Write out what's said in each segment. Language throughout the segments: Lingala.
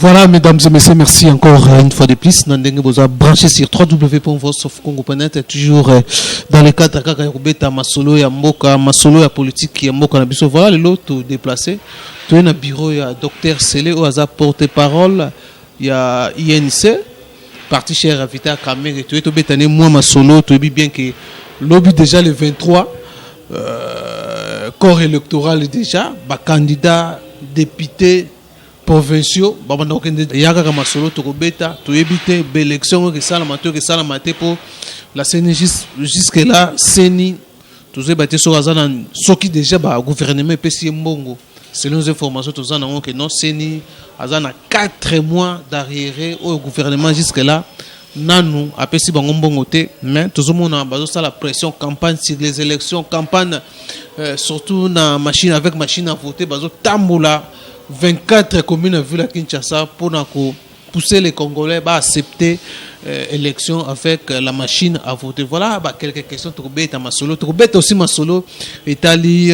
Voilà, mesdames et messieurs, merci encore une fois de plus. Nandenge vous a branché sur www.voiceofcongo.net, toujours dans le cadre de Kakayobeta, Masolo ya Mboka, Masolo ya politique ya Mboka na biso. Voilà, le lot déplacé. Tu es dans le bureau, il y a Dr Sele, au hasard porte-parole, il y a INC, parti cher invité à Kamere. Tu es au bétané, moi, Masolo, tu es bien que lobby déjà le 23, corps électoral déjà, candidat, député, provinciaux, Yaga Masolo, Tokobeta, tu éviter l'élection, que ça la maté pour la CENI jusque-là, CENI, tous les bâtis sur Azana, ce qui déjà, gouvernement, PC Mbongo, selon les informations, tous en que non, CENI, Azana 4 mois d'arriéré au gouvernement jusque-là, Nanou, à PC Bangombongo, mais tout le monde a besoin de la pression, campagne sur les élections, campagne, surtout dans machine, avec machine à voter, bazo Tamboula. 24 communes vu la Kinshasa pour pousser les Congolais à accepter l'élection avec la machine à voter. Voilà quelques questions. Troubet à Masolo. Troubet aussi Masolo. Italie,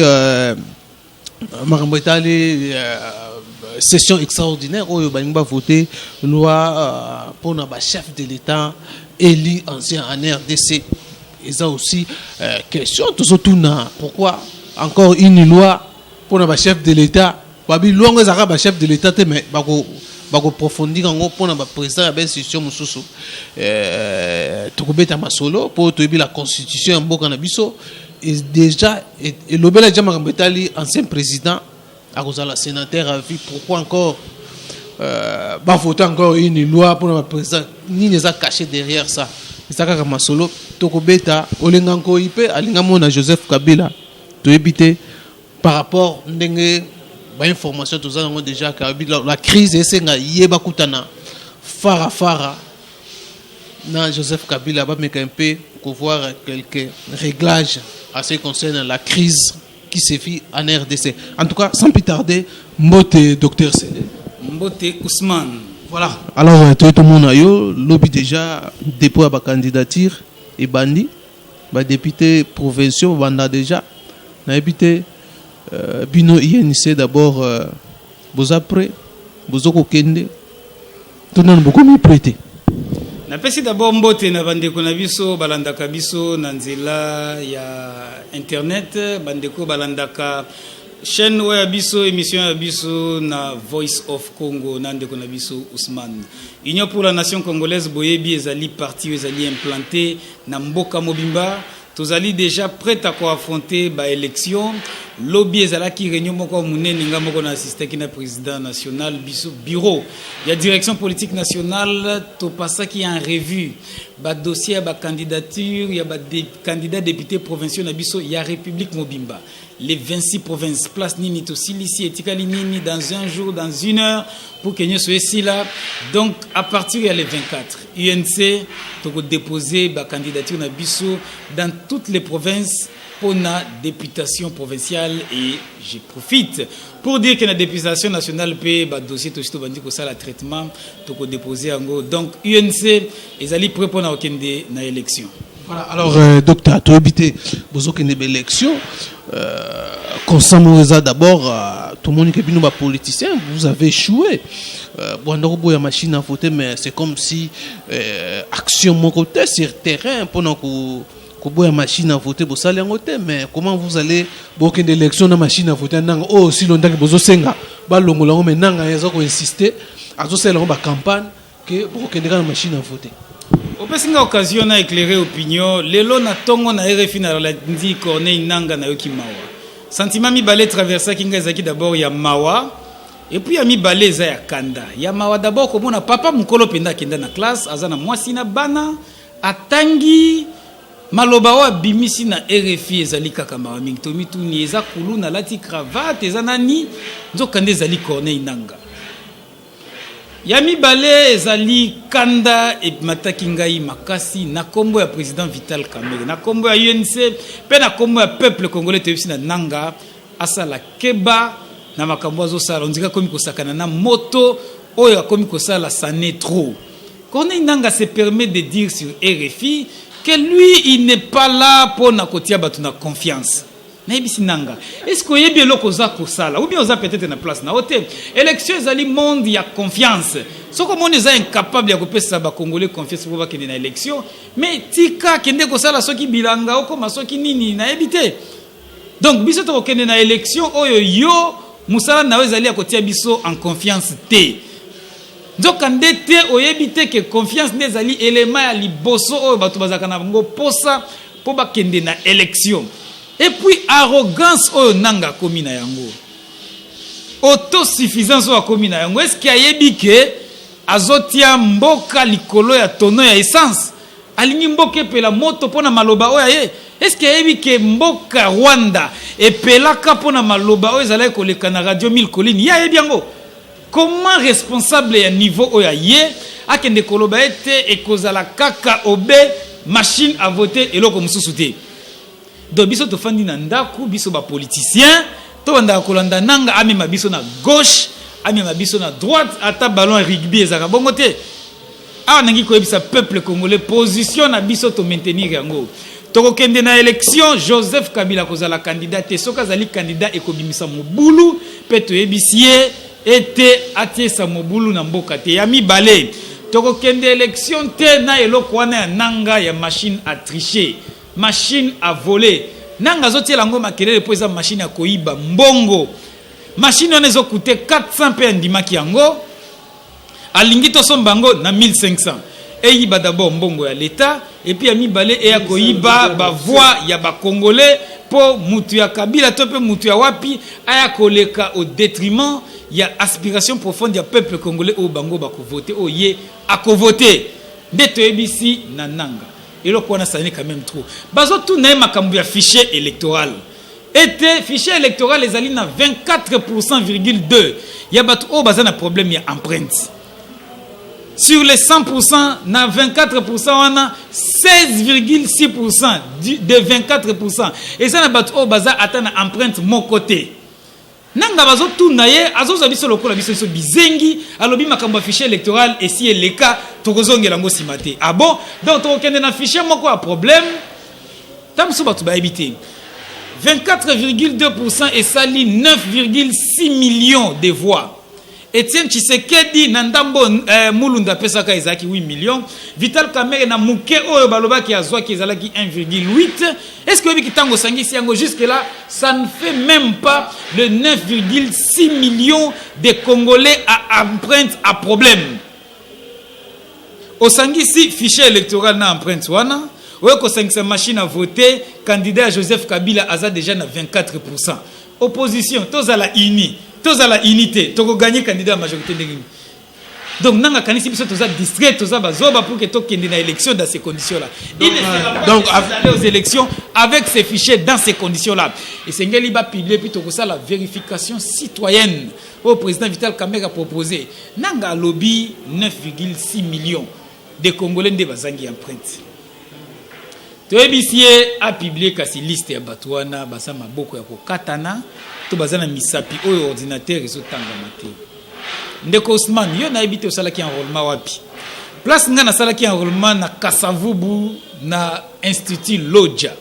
session extraordinaire où il va voter loi pour le chef de l'État élu ancien en RDC. Et ça aussi question. Pourquoi encore une loi pour le chef de l'État? Babi longue zara chef de l'État mais bako profondir en pour na président ya institution mususu tukubeta masolo pour toyebi la constitution ya mboka na biso et déjà et lobela jama kambetali ancien président akozala sénateur à vie. Pourquoi encore voter encore une loi pour na président ni les a caché derrière ça ça ka masolo tukubeta olenganko ipe alinga mona Joseph Kabila toyebite par rapport ndenge information tout ça déjà la crise est yeba kutana fara na Joseph Kabila va mettre un peu pour voir quelques réglages à ce qui concerne la crise qui se fait en RDC. En tout cas, sans plus tarder, Mbote Dr Sele. Mbote Ousmane. Voilà. Alors tout le monde a eu lobby déjà dépôt à la candidature et bandi, député provinciaux banda déjà, na habité Bino INC d'abord, vous après, vous avez kende, tout le monde beaucoup mieux prêté. Na pesi d'abord mbote na bandeko na biso balandaka biso na nzela ya internet bandeko balandaka chaîne ya biso émission ya biso na Voice of Congo na ndeko na biso Ousmane. Union pour la nation congolaise boyebi ezali parti ezali implanté na mboka mobimba. Tozali déjà prêt à affronter ba élection. Lobby ezala ki réunion moko munene nga moko na assisté ki na président national biso bureau. Il y a direction politique nationale to passa qui en revue ba dossier ba candidature, il y a ba candidats députés provinciaux na biso, il y a République Mobimba. Les 26 provinces place nini to silisi etikali nini dans un jour, dans une heure pour que nous soyons ici là. Donc à partir il y a les 24 UNC to déposer ba candidature na biso dans toutes les provinces pour la députation provinciale. Et je profite pour dire que la députation nationale paie le dossier tout ça le traitement pour déposer en gros. Donc UNC ils allaient prêts pour la élection. Voilà, alors docteur tu habité besoin qu'il y ait une élection constamment d'abord tout le monde qui est venu politicien vous avez échoué bon la machine à voter mais c'est comme si action mon côté sur terrain pendant que la machine à voter pour ça mais comment vous allez beaucoup d'élections dans machine à voter oh si longtemps que vous senga balongola mais nanga yazo ko insister azo sela ba campagne que beaucoup de machine à voter. Au pesinga occasion na éclairer opinion lelo na tongo na RFI na la ndi Corneille Nanga na yoki mawa sentiment mi balé traverser kinga ezaki d'abord ya mawa et puis ya mi balé za ya kanda ya mawa d'abord comme na papa mukolo penda kenda na classe azana mwasi na bana atangi maloba wa bimisi na RFI ezali kaka mawa mingi to mituni eza kulu na lati cravate eza nani nzokande ezali Corneille Nanga Yami Balé ezali kanda et mataki ngai makasi na kombo ya président Vital Kamerhe na kombo ya UNC pe na kombo ya peuple congolais tebisi na nanga asala keba na makambo azosala ondika komi kosakana na moto oyo akomi kosala ça n'est trop. Corneille Nanga se permet de dire sur RFI que lui il n'est pas là pour na kotia batu na confiance Naibisi nanga. Est-ce que yebi eloko za kosala ou bien oza peut-être na place na hotel. Élection ezali monde ya confiance. Soko monde eza incapable ya kopesa ba congolais confiance pour ba kende na élection, mais tika kende kosala soki bilanga okoma soki nini na ebité. Donc biso to kende na élection oyo yo musala na ezali ya kotia biso en confiance te. Donc andete oyebite que confiance nezali élément ya liboso oyo bato bazaka na ngo posa po ba kende na élection. Et puis arrogance oyo nanga komi na yango. Autosuffisance oyo komi na yango. Est-ce qu'il ayebi ke azotia mboka likolo ya tono ya essence? Alingi mboka pela moto pona maloba oyo ye. Est-ce qu'il ayebi ke mboka Rwanda epelaka pona maloba oyo ezala koleka na radio 1000 colline? Ya yebi yango. Comment responsable ya niveau oyo ye akende koloba ete ekozala kaka obe machine à voter eloko mususu te? Donc biso to fandi na ndaku biso ba politicien to banda kolanda nanga amema biso na gauche amema biso na droite ata ballon rugby ezaka bongo te. Ah nangi ko ebisa peuple congolais position na biso to maintenir yango. To kende na élection Joseph Kabila kozala candidat te soka zali candidat ekobimisa mobulu pe to ebisie ete atie sa mobulu na mboka te ya mibale. To kende élection te na eloko wana ya nanga ya machine à tricher. Machine à voler. Nanga zotie lango makelele po eza machine à koiba mbongo. Machine on ezo coûté 400 pe ndimaki yango. Alingi to sombango na 1500. Et yiba d'abord mbongo ya l'état et puis ami balé et ya koiba ba voix ya ba congolais po mutu ya Kabila to pe mutu ya wapi aya koleka au détriment ya aspiration profonde ya peuple congolais au bango ba ko voter o ye a ko voter. Ndeto ebisi na nanga. Et le point est quand même trop. Bazo tout n'est ma cambu fichier électoral. Était fichier électoral les alines à 24,2%. Il y a battu au bazan un problème il y a empreinte. Sur les 100%, na 24% on a 16,6% de 24%. Et ça na battu au bazan atteint empreinte mon côté. Nanga bazo tout naye azo zabiso lokola biso so bizengi alobi makambo fichier électoral et si le cas tokozongela ngo simate. Ah bon, donc to kende na fichier moko a problème tam so batu ba habiter 24,2% et sali 9,6 millions de voix. Etienne Tshisekedi na ndambo mulunda pesaka ezaki 8 millions. Vital Kamerhe na muke oyo balobaki azwaki ezalaki 1,8. Est-ce que biki tango sangisi yango jusque là ça ne fait même pas le 9,6 millions de Congolais à empreinte à problème. Au sangisi fichier électoral na empreinte wana oyo ko sangisa machine à voter candidat Joseph Kabila aza déjà na 24%. Opposition tous à la uni. Tous à la unité, tu as gagné candidat à la majorité de l'Union. Donc, nous avons gagné distrait, tous à Bazoba pour que tu aies une élection dans ces conditions-là. Il ne sera pas aller aux élections avec ces fichiers dans ces conditions-là. Et c'est ce qu'il a publié, puis tu as la vérification citoyenne au président Vital Kamerhe a proposé. Nous avons lobby 9,6 millions de Congolais de Bazangi empreinte. Toebisie a publié kasi liste ya Batouana, Basama Boko ya Kokatana, to bazana misapi oyo ordinateur ezotanga mate. Ndeko Ousmane, yo na ebite osalaki enrôlement wapi? Place nga na salaki enrôlement na Kasavubu na Institut Lodja.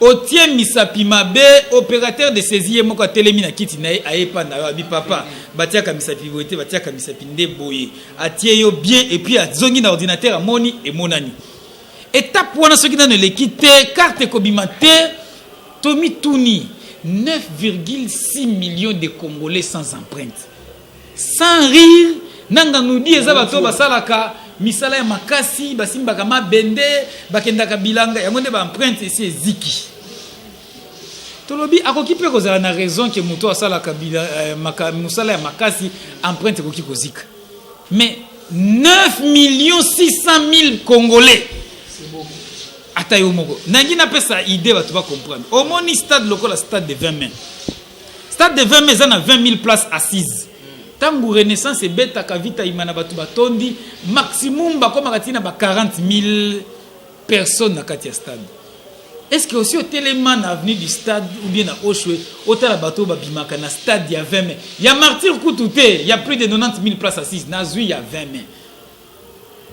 Otie misapi mabe opérateur de saisie moko telemi na kiti na ayepa na wabi papa. Batiaka misapi boete, batiaka misapi ndeboye. Atie yo bien et puis azongi na ordinateur amoni et monani. Étape wana soki na l'équité carte kobimate Tomi Touni 9,6 millions de Congolais sans empreinte. Sans rire, nanga nous dit eza bato basalaka misala ya makasi basimbaka mabende bakendaka bilanga yango nde ba empreinte esi eziki. Tolobi akoki pe kozala na raison que moto asalaka musala ya makasi empreinte koki kozika. Mais 9 600 000 Congolais. Atayo moko. Nangi na pesa idée ba tu vas comprendre. Au moni stade local stade de 20 mai. Stade de 20 mai ça na 20 000 places assises. Tangu Renaissance et beta kavita imana batu batondi maximum ba koma katina ba 40 000 personnes na katia stade. Est-ce que aussi au téléman avenue du stade ou bien à Oshwe, hôtel à bateau babimaka na stade il y a 20 mai. Il y a Martyr Koutouté, il y a plus de 90 000 places assises. Nazui il y a 20 mai.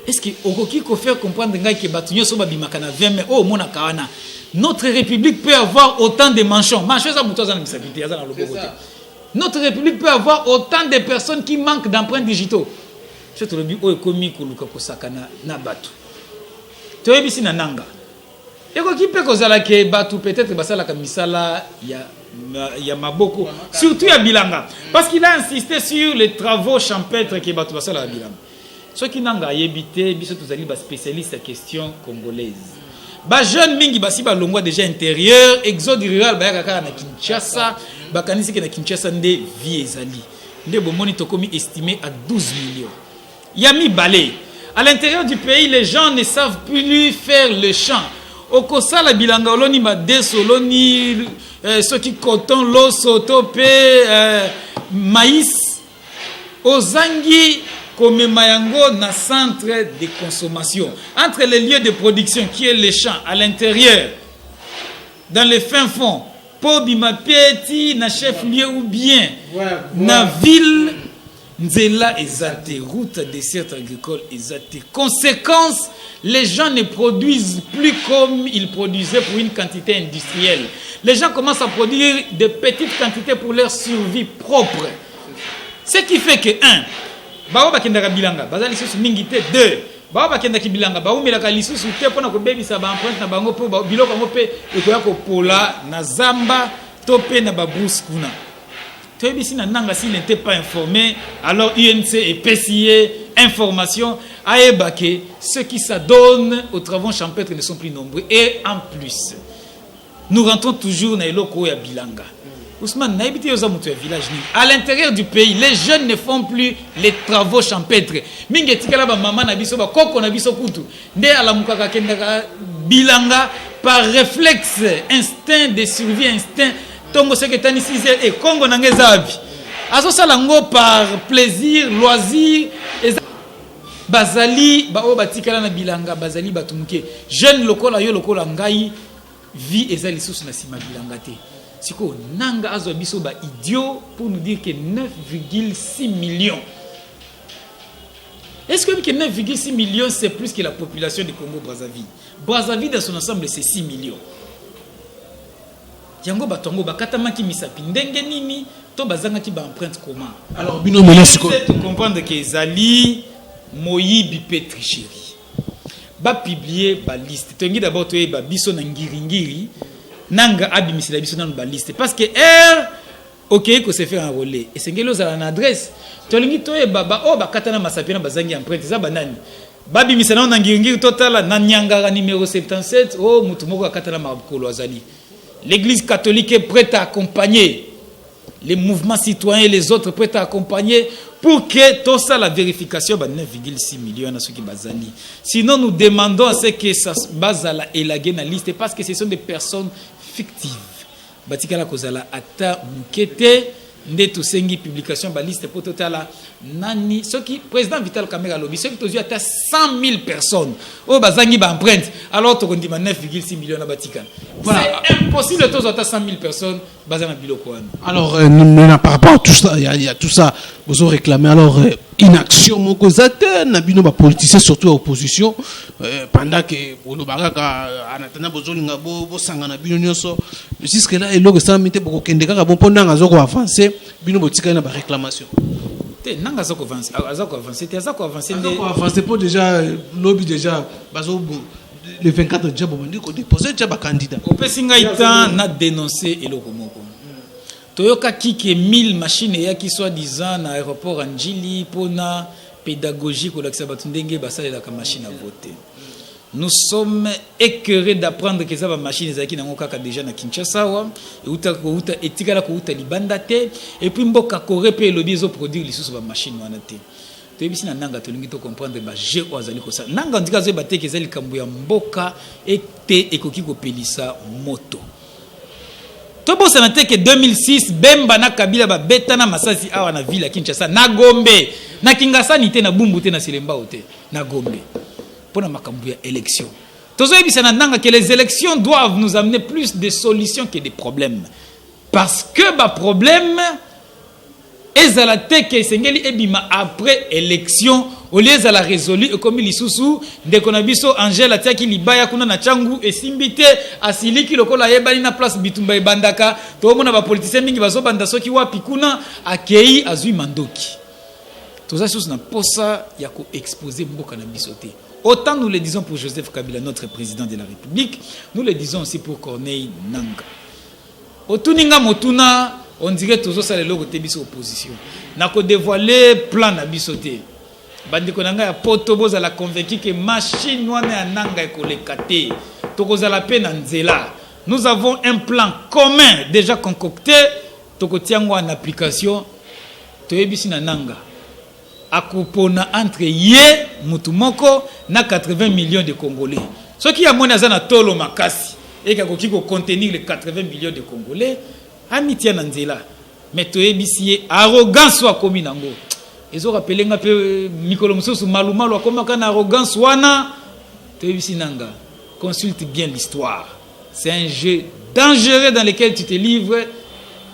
Est-ce que okoki ko faire comprendre ngai ke batunyo so babimaka na 20 mai oh mona kawana Notre République peut avoir autant de manchons. Notre République peut avoir autant de personnes qui manquent d'empreintes digitaux. Je te le dis, peut-être il y a Maboko, surtout à Bilanga, parce qu'il a insisté sur les travaux champêtres qui Batu Basala à Bilanga. Ceux qui n'ont pas évité, ils sont tous spécialistes à question congolaise. Ba jeune mingi basi ba longwa déjà intérieur, exode rural ba yaka na Kinshasa, ba kanisi ke na Kinshasa nde vie ezali. Nde bomoni tokomi estimé à 12 millions. Yami balé. À l'intérieur du pays, les gens ne savent plus faire le champ. Au Kosa la bilanga oloni madeso oloni ceux qui coton l'osso topé maïs ozangi comme mayango na centre de consommation entre les lieux de production qui est les champs à l'intérieur dans les fins fonds pour bimapeti na chef lieu ou bien na ville nzela ezate route dessert agricole ezate conséquence. Les gens ne produisent plus comme ils produisaient pour une quantité industrielle. Les gens commencent à produire de petites quantités pour leur survie propre. Ce qui fait que, 1, bao bakendaka bilanga, bazali lisusu mingi te. 2, bao bakendaki bilanga, bao melaka lisusu te pona ko bebisa ba empreinte na bango po biloko ngo pe ekoya ko pola na zamba to pe na ba brousse kuna. Si s'il n'était pas informé, alors UNC et PCA, information, Aébake, ceux qui s'adonnent aux travaux champêtres ne sont plus nombreux. Et en plus, nous rentrons toujours dans l'Oko et à Bilanga. Ousmane, à l'intérieur du pays, les jeunes ne font plus les travaux champêtres. Bilanga, par réflexe, instinct de survie, instinct. Tongo seketani 6 et Congo nangezabi. Azo salango par plaisir, loisir, bazali ba o batikala na bilanga bazali batumuke. Jeune lokola yo lokola ngai vie ezali sous na sima bilanga te. Siko nanga azo biso ba idiot pour nous dire que 9,6 millions. Est-ce que 9,6 millions c'est plus que la population du Congo-Brazzaville? Brazzaville dans son ensemble c'est 6 millions. Yango batongo bakatama ki misapi ndenge nini to bazanga ki ba empreinte comment. Alors bino melasiko tu comprendre que ezali moyibi pe tricherie. Ba publier ba liste. Tongi d'abord to ba biso na ngiri nanga abimisila biso na ba liste parce que OK ko se faire enrôler et sengelo za na adresse. Tolingi to ba o bakatana masapi na bazangi empreinte za banani. Babimisila na ngiri total na nyangara numéro 77 oh mutu moko akatana makolo azali. L'Église catholique est prête à accompagner les mouvements citoyens et les autres prêts à accompagner pour que tout ça, la vérification, 9,6 millions à ceux qui bazali. Sinon, nous demandons à ce que ça base à la élaguer dans la liste parce que ce sont des personnes fictives. Batikala kozala ata mukete ndeto sengi publication ba liste pour total nani ce qui président Vital Kamerhe lobby ce qui tozu ata 100 000 personnes au bazangi ba empreinte alors to kondima 9,6 millions na batika. Voilà, c'est impossible tozu ata 100 000 personnes bazana biloko wana. Alors par rapport à tout ça il y a tout ça vous ont réclamé alors inaction moko zate na bino ba politiciens surtout à opposition pendant que olobaka anatana bozolinga bo sangana bino nyonso jusque là eloko ça mité boko kendeka bon pendant azoko avancer bino botika na ba réclamation te nanga azoko avancer avancer pour déjà lobby déjà bazo le 24 déjà bon ndiko déposer déjà ba candidat opesinga itan na dénoncer eloko moko toyoka kike 1000 machines ya qui soit disant na aéroport Anjili pona pédagogie ko lakisa batu ndenge basalela ka machine à voter. Nous sommes écœurés d'apprendre que ça va machine ezaki nango kaka déjà na Kinshasa wa uta etikala ko uta libanda te et puis mboka Corée pe lobby zo produire lisusu ba machine wana te. Toyebisi na nanga tolingi to comprendre ba jeu azali ko sa nanga ndika zo bateke ezali kambu ya mboka ete ekoki ko pelisa moto. Tobo sanate que 2006 Bemba na Kabila ba betana masasi awa na ville ya Kinshasa na Gombe na Kingasani te na Bumbu te na Silemba te na Gombe pour na makambu ya élection. Tozoyebisa na nanga que les élections doivent nous amener plus de solutions que des problèmes parce que ba problème ezalate que sengeli ebima après élection au lieu de la résolu et comme il sous de konabiso Angèle atiaki libaya kuna na changu et simbité asiliki lokola yebani na place bitumba ebandaka to mona ba politiciens mingi bazo banda soki wapi kuna akei azui mandoki tout ça chose na posa ya ko exposer mboka na bisoté. Autant nous le disons pour Joseph Kabila, notre président de la République, nous le disons aussi pour Corneille Nangaa. Otuninga motuna on dirait toujours ça le logo te biso opposition na ko dévoiler plan na bisoté. Bandiko nanga ya poto boza la convaincu que machine wana ya nanga ekolekate tokozala pe na nzela. Nous avons un plan commun déjà concocté tokotiango en application toyebisi na nanga akupona entre ye mutumoko na 80 millions de Congolais. Ce qui a mona zana tolo makasi et qui ko contenir les 80 millions de Congolais amitia na nzela mais toyebisi arrogance wa komi nango. Ils ont rappelé que Mikolo Musosu Malumalu a comme une arrogance wana. Nanga, consulte bien l'histoire. C'est un jeu dangereux dans lequel tu te livres.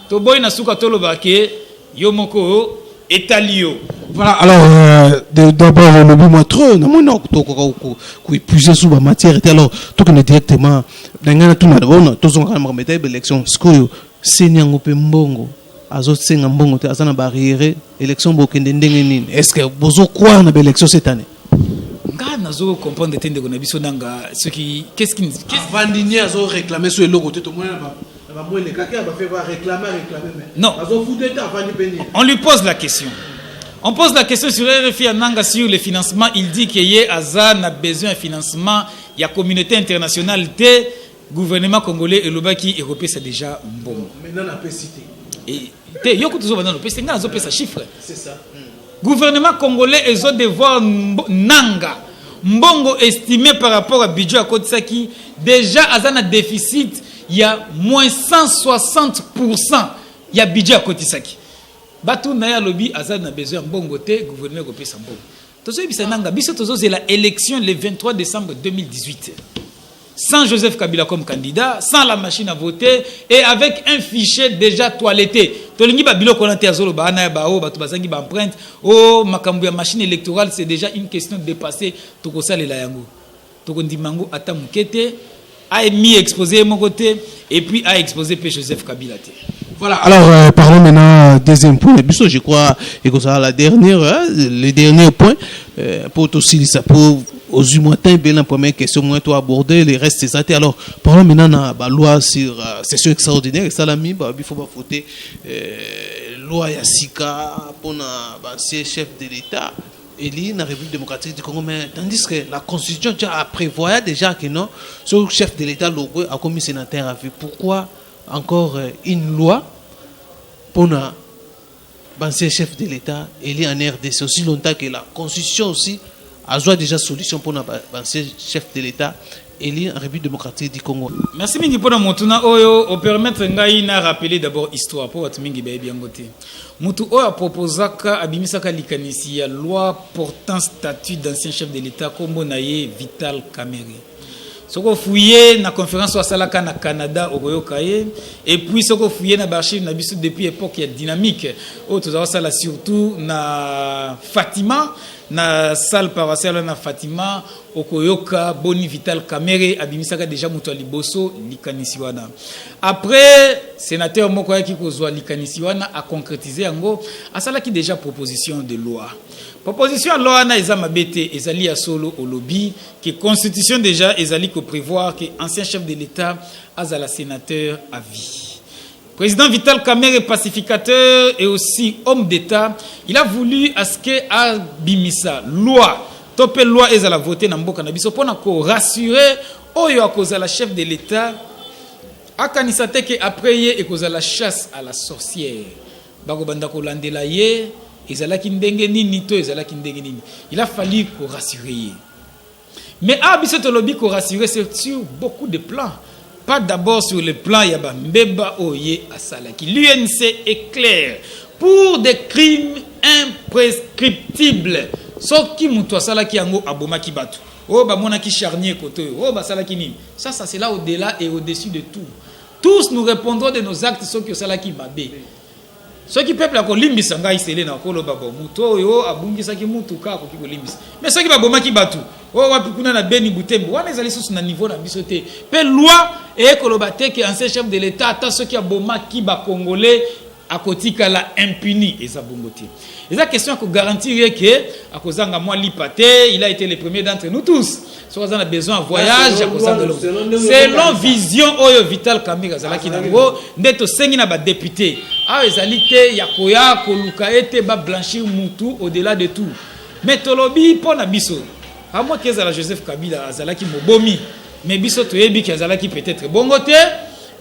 Toboy Nasuka Tolobake, Yomoko, Etalio. Voilà, alors d'abord le but moi trop, non épuisé sous la matière et alors tout qu'on est directement dans tout na tous on va mettre l'élection skoyo senyango pe mbongo. Azotsenga mbongo te azana barrière élection bokende ndenge nini est-ce que bozo croire na élection cette année nga nazo comprendre tende ko na biso nanga ce qui qu'est-ce qui Vandinier azo réclamer sur le logo te moi va moi les kaka va faire réclamer mais non azo fouté ta vandi peni on lui pose la question. On pose la question sur RFI Nanga sur le financement. Il dit que y a besoin de financement. Il y a communauté internationale, le gouvernement congolais et le Baki européen, c'est déjà bon. Maintenant, on peut citer. Et yoko toujours maintenant, on peut sa chiffre. C'est ça. Gouvernement congolais et autres devoir Nanga. Mbongo estimé par rapport à budget à Kotsaki, déjà à un déficit, il y a moins 160%. Il y a budget à Kotsaki. Batu na ya lobby azana besoin mbongo te gouvernement ko pesa mbongo. Tozo bisa nanga biso tozo c'est la élection le 23 décembre 2018. Sans Joseph Kabila comme candidat, sans la machine à voter et avec un fichier déjà toiletté. Tolingi ba biloko na te azolo ba na ba o batu bazangi ba empreinte o makambu ya machine électorale c'est déjà une question dépassée toko salela yango. Toko ndimango ata mukete a mis exposé mon côté et puis a exposé P Joseph Kabila te. Voilà, alors parlons maintenant deuxième point. Je crois que c'est la dernière, le dernier point pour aussi ça pour aux humains bien la première question moi toi aborder les restes c'est ça. Alors parlons maintenant de la loi sur session extraordinaire et ça l'a mis il faut pas voter loi Yassika pour l'ancien chef de l'État élu dans la République démocratique du Congo mais tandis que la Constitution a prévoyé déjà que non ce chef de l'État logo a commis sénateur à vie. Pourquoi encore une loi pour l'ancien chef de l'État élu en RDC aussi longtemps que la Constitution aussi a joué déjà solution pour l'ancien chef de l'État élu en République démocratique du Congo. Merci mingi pour motuna oyo au permettre ngai na rappeler d'abord histoire pour watu mingi ba bien ngote. Mutu oyo proposaka abimisaka likanisi ya loi portant statut d'ancien chef de l'État kombo naye Vital Kamerhe. Soko fouillé na conférence wasalaka na Canada okoyokaye et puis soko fouillé na archive na biso depuis époque ya dynamique o toza sala surtout na Fatima na salle paroissiale na Fatima okoyoka boni Vital Kamerhe abimisaka déjà mutu liboso likanisi wana après sénateur moko yaki kozwa likanisi wana a concrétiser yango asala ki déjà proposition de loi. Proposition à loi na ezama bete ezali ya solo au lobby que constitution déjà ezali ko prévoir que ancien chef de l'État azala sénateur à vie. Président Vital Kamerhe pacificateur et aussi homme d'État, il a voulu à ce que abimisa loi topé loi ezala voter na mboka na biso pona ko rassurer oyo akozala chef de l'État akanisa te que après ye ekozala chasse à la sorcière. Bako banda ko landela ye il a fallu qu'on rassure. Mais Abisoto Lobby qu'on rassure sur beaucoup de plans. Pas d'abord sur le plan Yaba Mbeba Oye Asalaki. L'UNC est clair. Pour des crimes imprescriptibles. Sauf qui moutoua salaki yango aboma ki batu. Oh ba mona ki charnier koto. Oh ba salaki ni. Ça c'est là au-delà et au-dessus de tout. Tous nous répondrons de nos actes sauf que salaki babé. Ce qui peuple a kolimbisa ngai sele na koloba bo muto yo abungisa ki mutu ka ko kolimbisa. Mais ce qui ba boma ki batu. O wapi kuna na Beni Butembo. Wana ezali susu na niveau na biso te. Pe loi et koloba te que ancien chef de l'état ata ce qui a boma ki ba congolais à kotika la impuni eza bongo te. Eza question ko garantir que akozanga moi lipate, il a été le premier d'entre nous tous. Si on a besoin de voyage, selon vision oyo Vital Kamerhe azalaki nango ndeto sengi na ba député. Ah ezalité yakoya koluka ete ba blanchir mutu au-delà de tout. Mais tolobi pona biso. À moi que la Joseph Kabila azalaki mobomi, mais biso toyebi ki azalaki peut-être bongo te.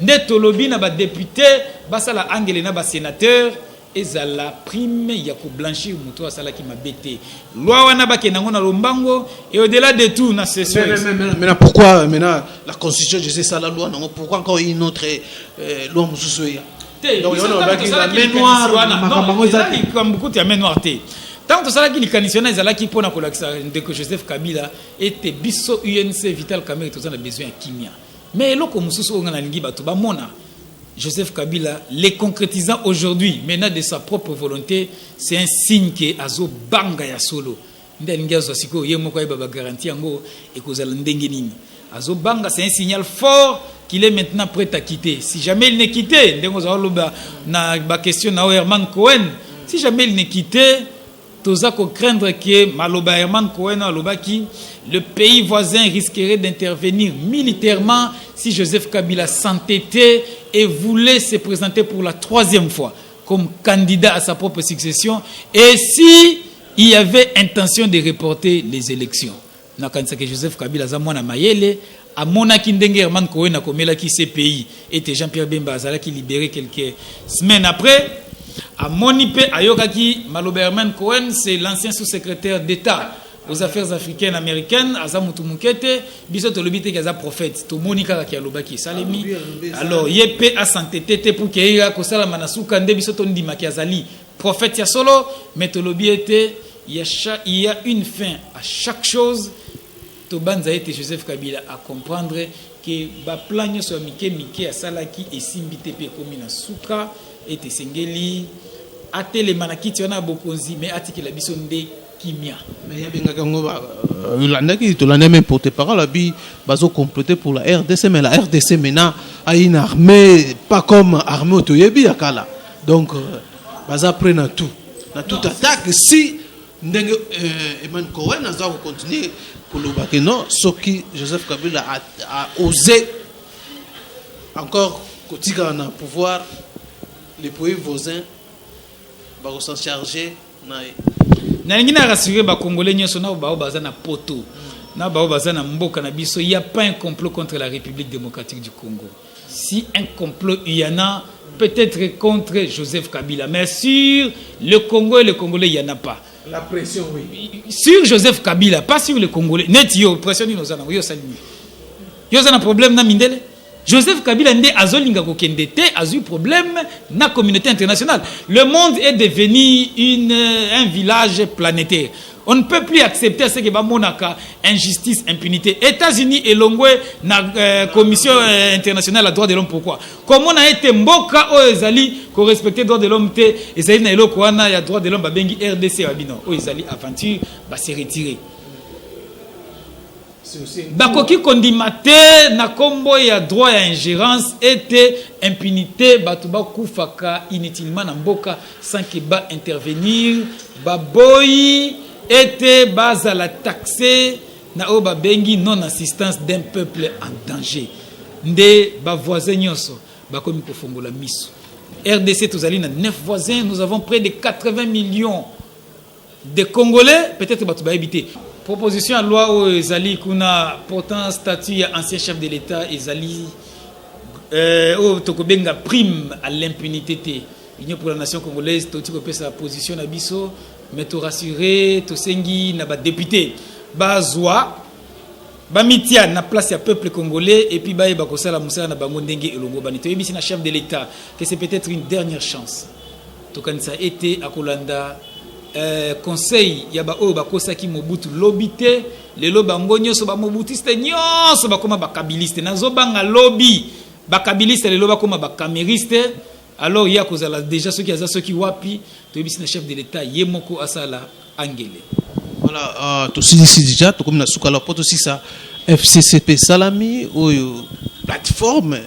Ndeto lobi na ba député, basala angele na ba sénateur. Ezala prime ya ko blanchir mutu asala ki mabete loi wana ba kenango na lombango et au-delà de tout na session maintenant pourquoi maintenant la constitution je sais ça la loi non pourquoi encore une autre loi mususu ya donc on a la mémoire na comme beaucoup de mémoire té tant que ça qui likanisiona ezala ki pona ko lakisa ndeko Joseph Kabila était biso UNC Vital Kamerhe tout ça a besoin ya kimia mais loko mususu ngana lingi bato ba mona Joseph Kabila, les concrétisant aujourd'hui, maintenant de sa propre volonté, c'est un signe que Azo Banga ya solo. Azo Banga, c'est un signal fort qu'il est maintenant prêt à quitter. Si jamais il n'est quitté, na question na Herman Cohen, si jamais il n'est quitté, Toza ko craindre que Maloba Herman Cohen Alobaki, le pays voisin risquerait d'intervenir militairement si Joseph Kabila s'entêtait et voulait se présenter pour la 3e fois comme candidat à sa propre succession et si il y avait intention de reporter les élections. Na kanisa que Joseph Kabila za mwana mayele a monaki ndenge Herman Cohen akomela ki CPI et Jean-Pierre Bemba azalaki libéré quelques semaines après. A Monipe Ayokaki Maloba Herman Cohen, c'est l'ancien sous-secrétaire d'État aux affaires africaines américaines, Azamutu Mukete, Bisot Olobite Gaza prophète, to Monika Kialobaki Salemi. Alors, Yepe a s'entêté pour qu'il y ait Kosala Manasuka, Nde Bisot Ondima Kiazali, prophète Yasolo, mais Tolobiete, il y a une fin à chaque chose. Tobanza et Joseph Kabila à comprendre que ba plan sur Mike à Salaki et Simbite pe komina Suka et Sengeli a télé manakiti on a bokonzi mais atiki la bisonde kimia mais ya benga kango Yolanda qui to l'année même porte parole la bi bazo compléter pour la RDC mais la RDC maintenant a une armée pas comme armée otoyebi akala donc baza prendre tout na tout attaque si ndenge Herman Cohen a continuer pour le bac non ce qui Joseph Kabila a osé encore kotika na pouvoir les pays voisins vont s'en charger na ngina rassurer ba congolais nyoso na ba baza na poto na ba baza na mboka na biso il y a pas un complot contre la République démocratique du Congo si un complot il y en a peut-être contre Joseph Kabila mais sur le Congo et le Congolais il y en a pas la pression oui sur Joseph Kabila pas sur le Congolais net yo pression ni nozana yo salimi yo zana problème na mindele Joseph Kabila nde azolinga kokende te azu problème na communauté internationale. Le monde est devenu un village planétaire. On ne peut plus accepter ce que ba monaka injustice, impunité. États-Unis et Longwe na commission internationale à droits de l'homme pourquoi? Comme on a été mboka o ezali ko respecter droits de l'homme te ezali na eloko wana ya droits de l'homme ba bengi RDC babino o ezali aventure ba se retirer. Bakoki kondimate na kombo ya droit ya ingérence était impunité batuba kufaka inutilement na mboka sans que ba intervenir ba boy était basa la taxé na oba bengi non assistance d'un peuple en danger nde ba voisins nyonso bakomi ko fongola miso RDC tozali na 9 voisins nous avons près de 80 millions de Congolais peut-être batuba habité. Proposition à loi où Ezali kuna portant statut ancien chef de l'État Ezali au Tokobenga prime à l'impunité. L'Union pour la nation congolaise toti ko sa position na biso mais to rassurer to sengi na ba député bazwa ba mitia na place ya peuple congolais et puis ba kosala musala na bango ndenge elongo banito yebisi na chef de l'État que c'est peut-être une dernière chance. To kanisa été à Kolanda conseil ya ba oyo bakosaki Mobutu lobité lelo bango nyonso ba mobutiste nyonso bakoma ba kabiliste nazo banga lobby ba kabiliste lelo bakoma ba camériste alors il y a déjà ceux qui wapi to yebisi na chef de l'état yemoko asala angele. Voilà, tout ici déjà, tout comme na souka la porte aussi ça FCCP Salami ou plateforme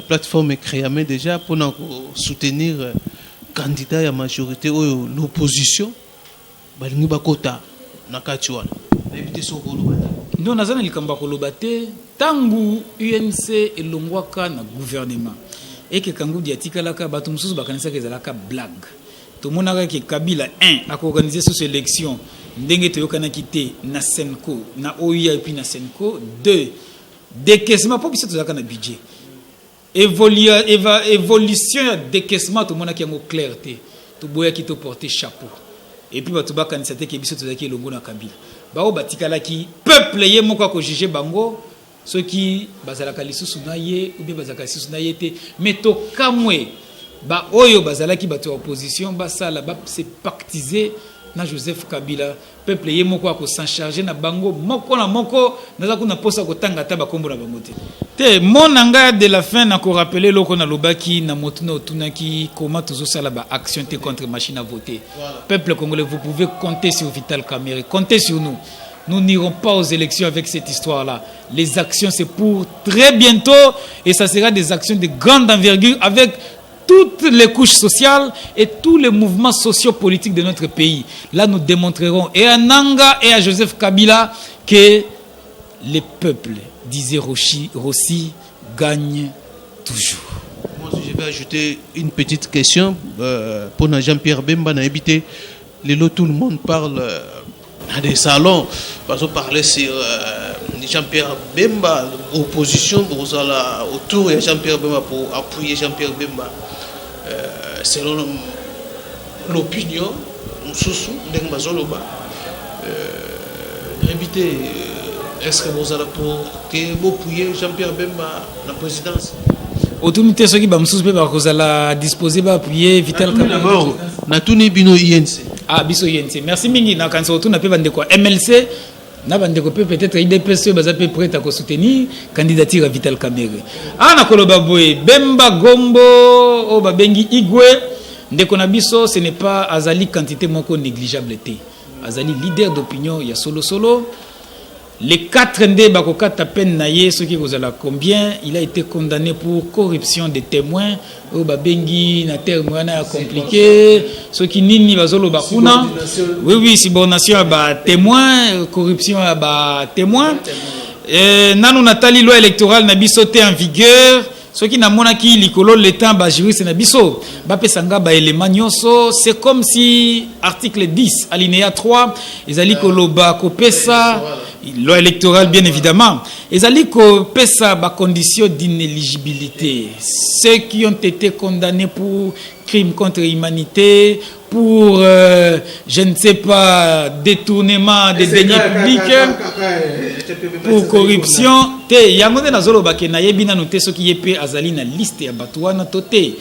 plateforme créée mais déjà pour soutenir candidat à majorité ou l'opposition balingi bakota na kati wana éviter son bolo. Non nazana likamba koloba te tangu UNC elongwaka na gouvernement et que kangu diatikalaka bato mususu bakanisa kezalaka blague. Tout le monde a dit que Kabila 1 a organisé cette élection ndenge toyokana kité na Senko na OIA et puis na Senko 2 décaissement pour biso tozaka na budget évolution ya décaissement tout le monde a qui a clarté to boya ki to porter chapeau et puis bato bakanisa te ke biso tozaki elongo na Kabila bao batikala ki peuple ye moko ko juger bango ceux qui bazalaka lisusu na ye ou bien bazalaka lisusu na ye te mais to kamwe ba oyo bazalaki bato opposition basala ba se pactiser na Joseph Kabila peuple ye moko ko s'en charger na bango moko na moko naza kuna posa ko tanga ta ba kombo na bango te mon anga de la fin na ko rappeler loko na lobaki na motuna otunaki comment toujours sala ba action te contre machine à voter. Voilà. Peuple congolais, vous pouvez compter sur Vital Kamerhe, comptez sur nous. Nous n'irons pas aux élections avec cette histoire-là. Les actions, c'est pour très bientôt et ça sera des actions de grande envergure avec toutes les couches sociales et tous les mouvements sociopolitiques de notre pays. Là, nous démontrerons et à Nanga et à Joseph Kabila que les peuples, disait Rossi, gagnent toujours. Moi, je vais ajouter une petite question pour Jean-Pierre Bemba n'a évité. Tout le monde parle à des salons. Parce qu'on parlait sur Jean-Pierre Bemba, opposition autour de Jean-Pierre Bemba pour appuyer Jean-Pierre Bemba. Selon l'opinion, est-ce que vous allez pour appuyer Jean-Pierre Bemba la présidence? Autorité ceux qui va disposer va appuyer Vital Kamerhe. D'abord, na tuni bino INC. Ah biso INC. Merci mingi na kanso autour pe bande quoi MLC na bande ko peut-être IDPS baza pe prêt à soutenir candidature à Vital Kamerhe. Ah na koloba boy Bemba Gombo o babengi Igwe ndeko na biso ce n'est pas azali quantité moko négligeable té. Azali leader d'opinion ya solo. Les 4 ndé bakokata peine naye ce qui vous a combien il a été condamné pour corruption des témoins au babengi na terme wana compliqué ce qui nini bazolo bakuna oui subordination ba témoin corruption ba témoin nanu natali loi électorale na biso té en vigueur ce qui na monaki likolo le temps ba juriste na biso ba pesanga ba élément nyonso c'est comme si article 10 alinéa 3 ezali koloba kopesa loi électorale bien évidemment ezali kopesa ba conditions d'inéligibilité ceux qui ont été condamnés pour crimes contre l'humanité pour je ne sais pas détournement des deniers publics pour corruption te yango de nazolo bakena yebina noté ceux qui yepé azali na liste ya batouana toté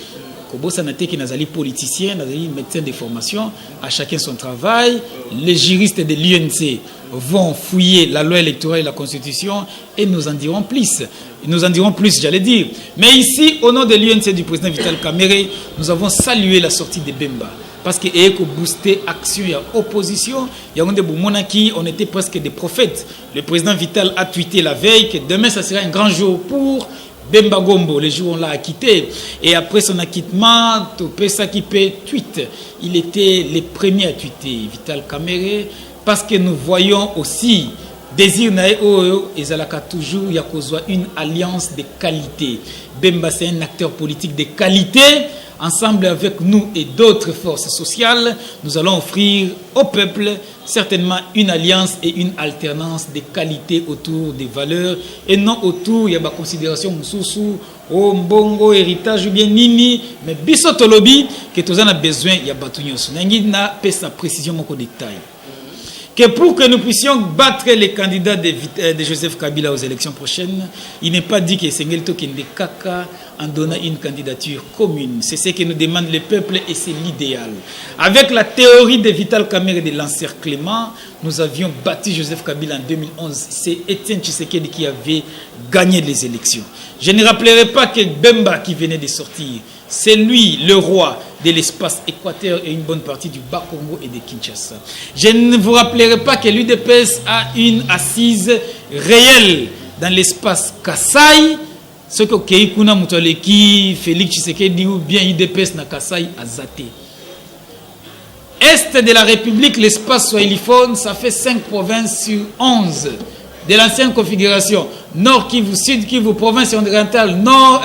kobosa na te ki nazali politicien nazali médecin de formation à chacun son travail les juristes de l'UNC vont fouiller la loi électorale et la constitution et nous en dirons plus. Nous en dirons plus, j'allais dire. Mais ici, au nom de l'UNC du président Vital Kamerhe, nous avons salué la sortie de Bemba. Parce qu'il y a boosté action et opposition. Il y a des monarchies, on était presque des prophètes. Le président Vital a tweeté la veille que demain, ça sera un grand jour pour Bemba Gombo. Les jours, on l'a acquitté. Et après son acquittement, Topesa qui peut tweet. Il était le premier à tweeter, Vital Kamerhe. Parce que nous voyons aussi désir nae oyo ezalaka toujours ya kozwa une alliance de qualité. Bemba c'est un acteur politique de qualité. Ensemble avec nous et d'autres forces sociales, nous allons offrir au peuple certainement une alliance et une alternance de qualité autour des valeurs et non autour ya ba considération mususu o mbongo héritage ou bien nini mais biso tolobi que tozana besoin ya batu nyonso. Nangi na pesa précision moko détail. que pour que nous puissions battre les candidats de Joseph Kabila aux élections prochaines, il n'est pas dit que Sengelto Kende Kaka en donnant une candidature commune. C'est ce que nous demande le peuple et c'est l'idéal. Avec la théorie de Vital Kamerhe et de l'encerclement, nous avions battu Joseph Kabila en 2011. C'est Étienne Tshisekedi qui avait gagné les élections. Je ne rappellerai pas que Bemba qui venait de sortir, c'est lui le roi de l'espace Équateur et une bonne partie du Bas-Congo et de Kinshasa. Je ne vous rappellerai pas que l'UDPS a une assise réelle dans l'espace Kasaï. Ce que Keikuna Moutoualeki, Félix Tshisekedi ou bien UDPS na Kasaï a zaté. Est de la République, l'espace swahiliphone, ça fait 5 provinces sur 11 de l'ancienne configuration. Nord Kivu, Sud Kivu, province orientale, Nord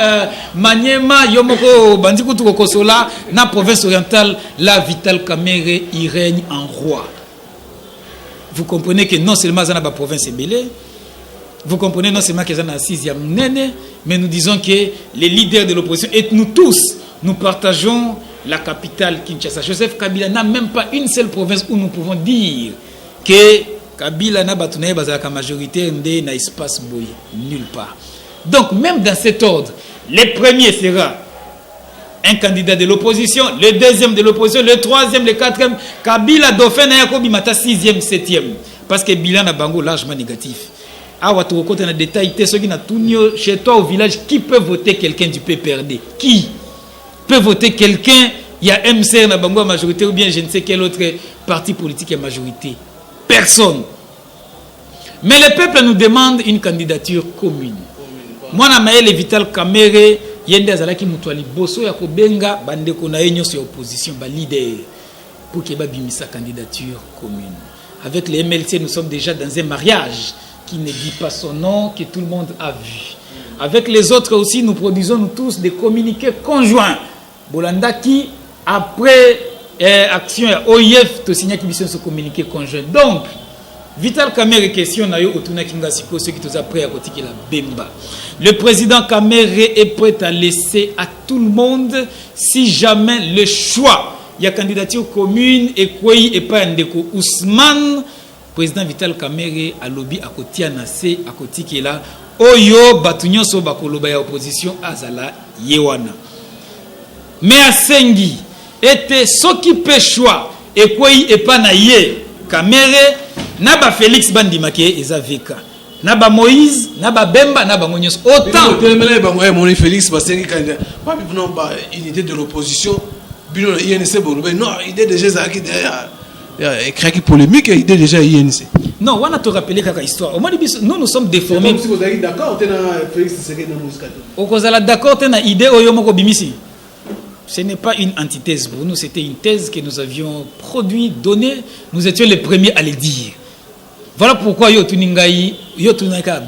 Maniema, Yomoko, Bandikutu Kokosola, na province orientale, la Vital Kamerhe y règne en roi. Vous comprenez que non seulement dans la province est belée, vous comprenez non seulement que dans la 6e Nene, mais nous disons que les leaders de l'opposition et nous tous, nous partageons la capitale Kinshasa. Joseph Kabila n'a même pas une seule province où nous pouvons dire que Kabila n'a pas la majorité dans l'espace boy. Nulle part. Donc, même dans cet ordre, le premier sera un candidat de l'opposition, le deuxième de l'opposition, le troisième, le quatrième. Kabila Dauphin n'a Yakobi Mata 6e, 7e. Parce que bilan a bango largement négatif. Ah, tu racontes un détail, ceux qui n'ont chez toi au village, qui peut voter quelqu'un du PPRD? Qui peut voter quelqu'un? Il y a MCR na bango majorité ou bien je ne sais quel autre parti politique à majorité. Personne. Mais le peuple nous demande une candidature commune. Moi, je suis Vital Kamerhe, yende azalaki mutuali boso ya kobenga bande kona enyo sur opposition ba leader pour que babimisa candidature commune. Avec les MLC, nous sommes déjà dans un mariage qui ne dit pas son nom, que tout le monde a vu. Avec les autres aussi, nous produisons nous tous des communiqués conjoints. Bolanda qui, après action à OIF, tu signes qui ce communiqué conjoint. Donc, Vital Kamerhe question na yo otuna kingasiko ceux qui tous après à côté la Bemba. Le président Kamerhe est prêt à laisser à tout le monde si jamais le choix il y a candidature commune et quoi et pas ndeko Ousmane président Vital Kamerhe a lobby à côté anase à côté qui est là oyo batunyo so bakoloba ya opposition azala yewana. Mais à Sengi était ce qui peut choix et quoi et pas na ye Kamerhe Naba Félix Bandimake eza VK. Naba Moïse, Naba Bemba, Naba Monios. Autant. Mon Félix, pas une idée de l'opposition. Non, idée déjà qui écrit qui polémique, idée déjà INC. Non, on a te rappelé quelque histoire. Au moins, nous sommes déformés. Si vous êtes d'accord, Félix Tshisekedi dans musique. Au cause de la d'accord, tu as une idée Oyomoko Bimisi. Ce n'est pas une antithèse pour nous, c'était une thèse que nous avions produit, donnée. Nous étions les premiers à le dire. Voilà pourquoi yo tuningai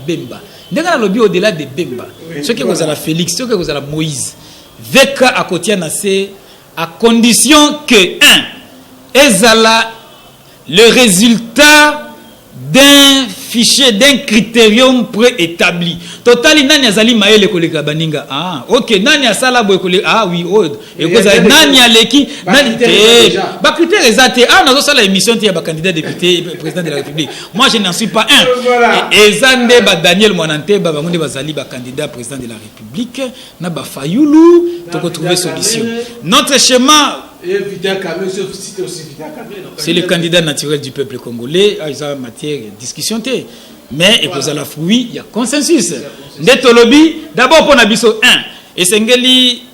Bemba. Ndanga lobby au-delà de Bemba. Ce que vous avez Félix, ce que vous avez Moïse. Veka à côté nase à condition que ezala le résultat d'un fichier, d'un critérium préétabli. Total nani azali maele koleka baninga. Ah, OK, nani asala boy koleka. Ah oui, et vous avez nani aleki, nani ba critère exact. Ah, nazo sala émission ti ya ba candidat député président de la République. Moi je n'en suis pas un. Et Zande ba Daniel Monante ba bangonde bazali ba candidat président de la République na ba Fayulu to trouver solution. Notre schéma c'est le candidat naturel du peuple congolais. Il y a matière de discussion. Mais il y a la fruit, il y a consensus. D'abord pour Nabiso 1. Et c'est un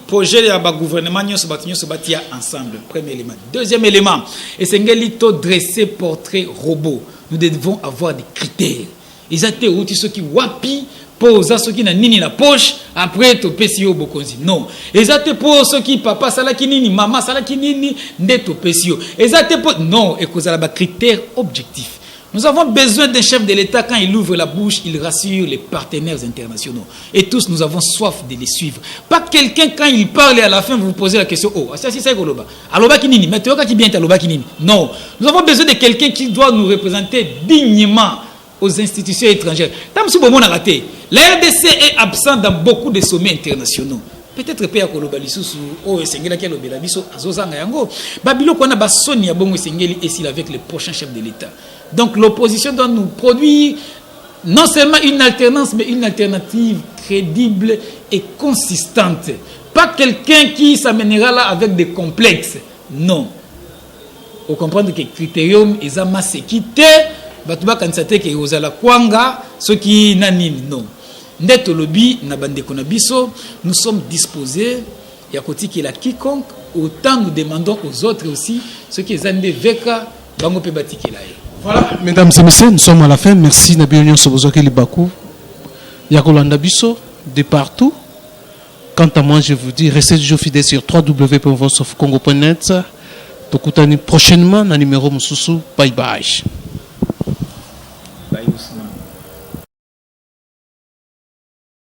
projet de gouvernement nous ensemble. Premier élément. Deuxième élément. Et c'est un dressé portrait robot. Nous devons avoir des critères. Ils ont été ceux qui wapi. Pour ceux qui n'ont ni la poche, après tu peux si au bokonzi. Non. Exactement pour ceux qui papa salaki nini, maman salaki nini, neto pesio. Exactement pour non. Et cause à la critère objectif. Nous avons besoin d'un chef de l'État quand il ouvre la bouche, il rassure les partenaires internationaux. Et tous nous avons soif de les suivre. Pas quelqu'un quand il parle et à la fin vous vous posez la question oh ça c'est Goloba. Aloba kinini, mais tu qui bien Aloba kinini. Non. Nous avons besoin de quelqu'un qui doit nous représenter dignement aux institutions étrangères. La RDC est absent dans beaucoup de sommets internationaux. peut-être pe ya koloba lisusu o esengela ki alobela biso azozanga yango babiloko wana basoni ya bongo esengeli esila avec le prochain chef de l'État. Donc l'opposition doit nous produire non seulement une alternance, mais une alternative crédible et consistante. Pas quelqu'un qui s'amènera là avec des complexes. Non. Vous comprenez que le critérium est ma sécurité. Batuba kansate ke ozala kwanga ce qui nanini non. Net lobby na bande konabiso, nous sommes disposés ya koti ki la quiconque autant nous demandons aux autres aussi ce qui est zande veka bango pe batikela. Voilà, mesdames et messieurs, nous sommes à la fin. Merci Nabi Union Sobozoke Libakou. Yakolanda Bisso de partout. Quant à moi, je vous dis, restez toujours fidèles sur www.voiceofcongo.net. Tokutani prochainement, na numéro Moussoussou. Bye bye.